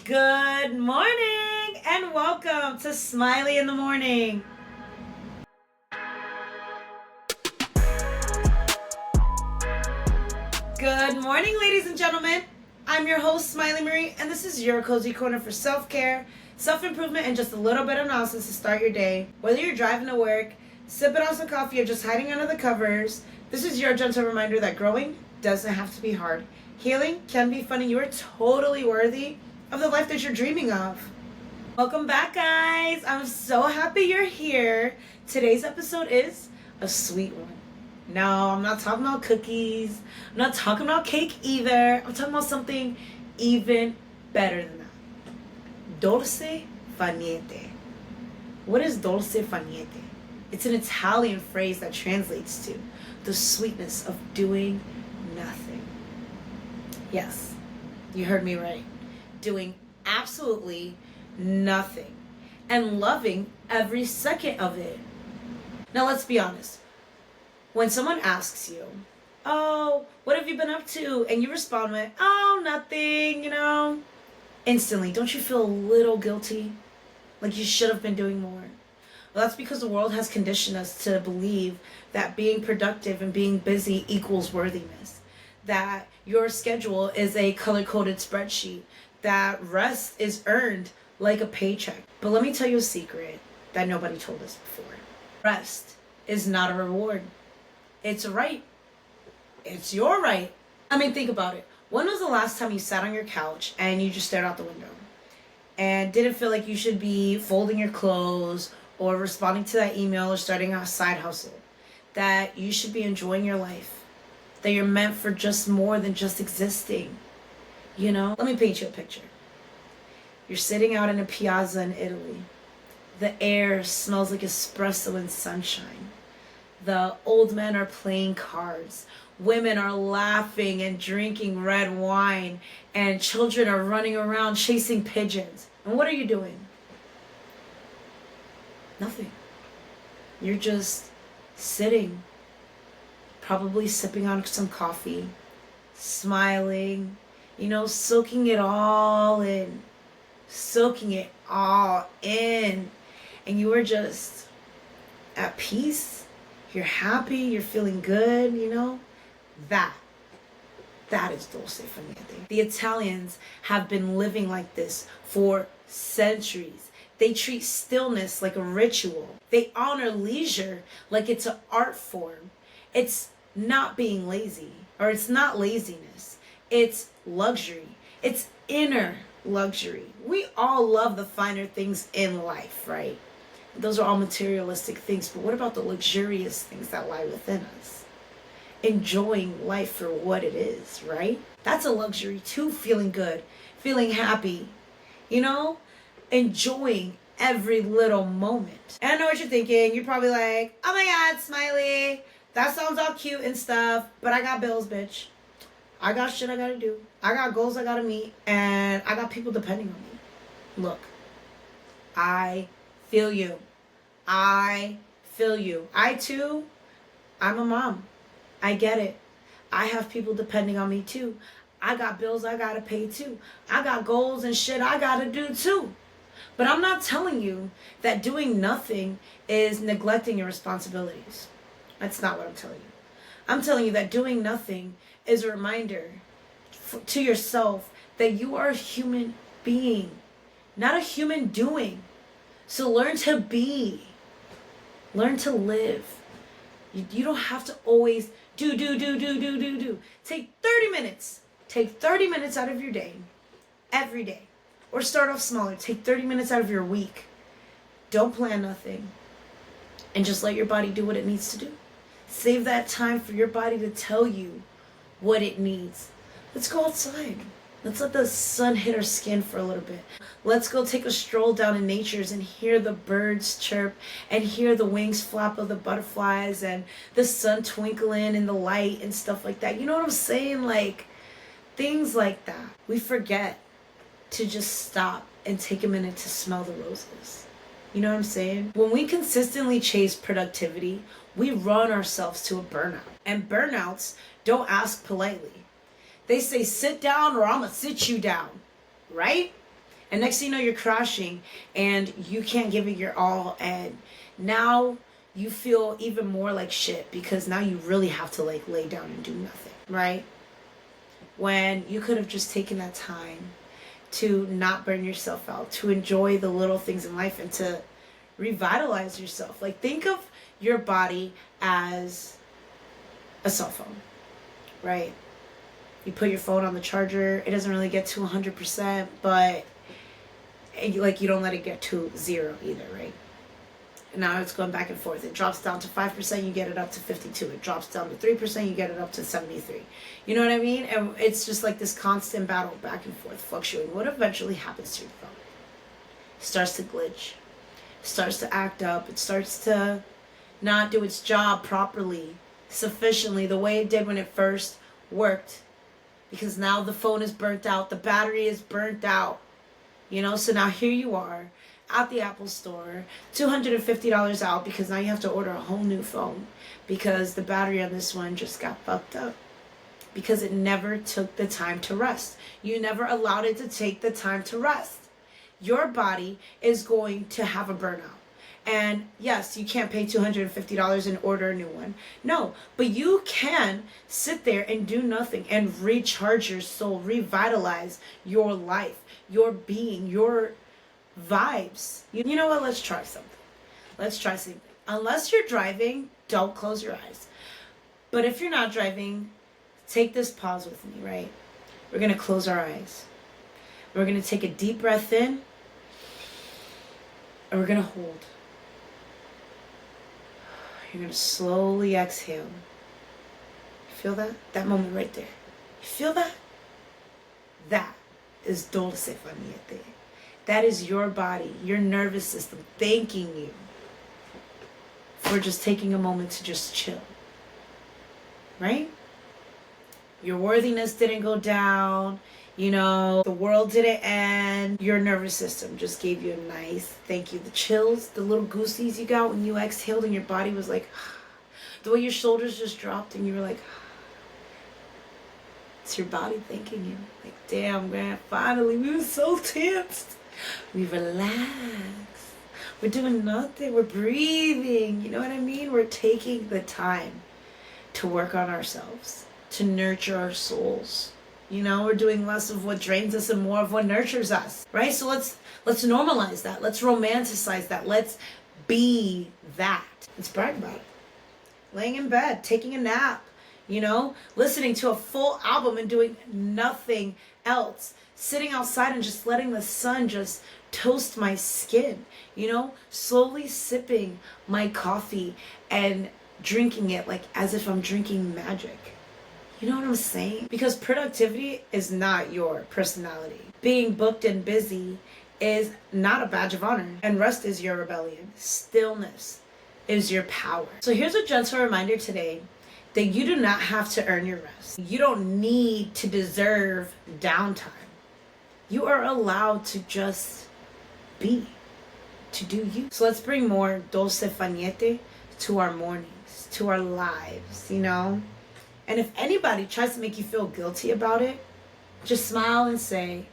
Good morning and welcome to Smiley in the Morning. Good morning, ladies and gentlemen. I'm your host, Smiley Marie, and this is your cozy corner for self-care, self-improvement, and just a little bit of nonsense to start your day. Whether you're driving to work, sipping on some coffee, or just hiding under the covers, this is your gentle reminder that growing doesn't have to be hard. Healing can be fun, and you are totally worthy of the life that you're dreaming of. Welcome back, guys. I'm so happy you're here. Today's episode is a sweet one. No, I'm not talking about cookies. I'm not talking about cake either. I'm talking about something even better than that. Dolce Far Niete. What is Dolce Far Niete? It's an Italian phrase that translates to the sweetness of doing nothing. Yes, you heard me right. Doing absolutely nothing and loving every second of it. Now let's be honest. When someone asks you, "Oh, what have you been up to?" and you respond with, "Oh, nothing, instantly, don't you feel a little guilty? Like you should have been doing more? Well, that's because the world has conditioned us to believe that being productive and being busy equals worthiness. That your schedule is a color-coded spreadsheet. That rest is earned like a paycheck. But let me tell you a secret that nobody told us before. Rest is not a reward. It's a right. It's your right. I mean, think about it. When was the last time you sat on your couch and you just stared out the window and didn't feel like you should be folding your clothes or responding to that email or starting a side hustle? That you should be enjoying your life. That you're meant for just more than just existing. Let me paint you a picture. You're sitting out in a piazza in Italy. The air smells like espresso and sunshine. The old men are playing cards. Women are laughing and drinking red wine. And children are running around chasing pigeons. And what are you doing? Nothing. You're just sitting. Probably sipping on some coffee. Smiling. Soaking it all in. Soaking it all in. And you are just at peace. You're happy, you're feeling good, That is Dolce Far Niete. The Italians have been living like this for centuries. They treat stillness like a ritual. They honor leisure like it's an art form. It's not being lazy, or it's not laziness. It's luxury. It's inner luxury. We all love the finer things in life, right? Those are all materialistic things, but what about the luxurious things that lie within us? Enjoying life for what it is, right? That's a luxury too, feeling good, feeling happy, enjoying every little moment. And I know what you're thinking. You're probably like, "Oh my God, Smiley, that sounds all cute and stuff, but I got bills, bitch. I got shit I gotta do. I got goals I gotta meet, and I got people depending on me." Look, I feel you. I feel you. I'm a mom. I get it. I have people depending on me too. I got bills I gotta pay too. I got goals and shit I gotta do too. But I'm not telling you that doing nothing is neglecting your responsibilities. That's not what I'm telling you. I'm telling you that doing nothing is a reminder to yourself that you are a human being, not a human doing. So learn to be. Learn to live. You don't have to always do. Take 30 minutes. Take 30 minutes out of your day, every day. Or start off smaller. Take 30 minutes out of your week. Don't plan nothing. And just let your body do what it needs to do. Save that time for your body to tell you what it needs. Let's go outside. Let's let the sun hit our skin for a little bit. Let's go take a stroll down in nature's and hear the birds chirp and hear the wings flap of the butterflies and the sun twinkling in the light and stuff like that. You know what I'm saying? Like, things like that. We forget to just stop and take a minute to smell the roses. You know what I'm saying? When we consistently chase productivity, we run ourselves to a burnout. And burnouts don't ask politely. They say, "Sit down or I'm gonna sit you down," right? And next thing you know, you're crashing and you can't give it your all. And now you feel even more like shit because now you really have to like lay down and do nothing, right? When you could have just taken that time to not burn yourself out, to enjoy the little things in life and to revitalize yourself. Like, think of your body as a cell phone, right? You put your phone on the charger, it doesn't really get to 100%, but like you don't let it get to 0 either, right? And now it's going back and forth. It drops down to 5%, you get it up to 52. It drops down to 3%, you get it up to 73. You know what I mean? And it's just like this constant battle back and forth, fluctuating. What eventually happens to your phone? It starts to glitch. It starts to act up. It starts to not do its job properly, sufficiently, the way it did when it first worked. Because now the phone is burnt out. The battery is burnt out. You know, so now here you are at the Apple store, $250 out because now you have to order a whole new phone because the battery on this one just got fucked up because it never took the time to rest. You never allowed it to take the time to rest. Your body is going to have a burnout. And yes, you can't pay $250 and order a new one. No, but you can sit there and do nothing and recharge your soul, revitalize your life, your being, your vibes. You know what? Let's try something. Let's try something. Unless you're driving, don't close your eyes. But if you're not driving, take this pause with me, right? We're going to close our eyes. We're going to take a deep breath in. And we're going to hold. You're going to slowly exhale. Feel that? That moment right there. You feel that? That is Dolce Far Niete. That is your body, your nervous system thanking you for just taking a moment to just chill. Right? Your worthiness didn't go down. You know, the world didn't end. Your nervous system just gave you a nice thank you. The chills, the little goosies you got when you exhaled and your body was like, the way your shoulders just dropped and you were like, it's your body thanking you. Like, damn, man, finally, we were so tensed. We relax. We're doing nothing. We're breathing. You know what I mean? We're taking the time to work on ourselves, to nurture our souls. You know, we're doing less of what drains us and more of what nurtures us, right? So let's normalize that. Let's romanticize that. Let's be that. Let's brag about it. Laying in bed, taking a nap, you know, listening to a full album and doing nothing else. Sitting outside and just letting the sun just toast my skin, you know, slowly sipping my coffee and drinking it like as if I'm drinking magic. You know what I'm saying? Because productivity is not your personality. Being booked and busy is not a badge of honor. And rest is your rebellion. Stillness is your power. So here's a gentle reminder today that you do not have to earn your rest. You don't need to deserve downtime. You are allowed to just be, to do you. So let's bring more Dolce Far Niete to our mornings, to our lives, you know? And if anybody tries to make you feel guilty about it, just smile and say,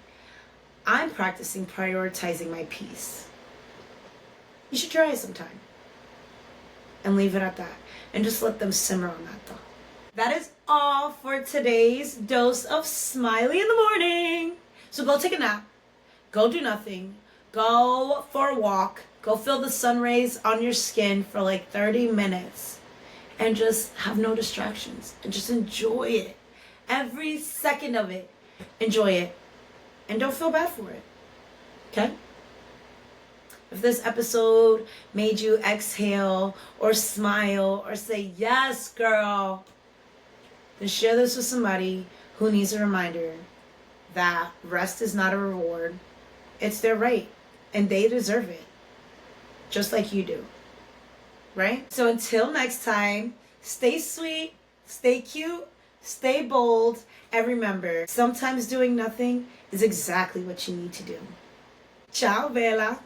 I'm practicing prioritizing my peace. You should try it sometime. And leave it at that. And just let them simmer on that thought. That is all for today's dose of Smiley in the morning. So go take a nap. Go do nothing. Go for a walk. Go feel the sun rays on your skin for like 30 minutes. And just have no distractions. And just enjoy it. Every second of it. Enjoy it. And don't feel bad for it. Okay? If this episode made you exhale or smile or say, yes, girl, then share this with somebody who needs a reminder that rest is not a reward. It's their right. And they deserve it. Just like you do. Right? So until next time, stay sweet, stay cute, stay bold, and remember, sometimes doing nothing is exactly what you need to do. Ciao, Bella.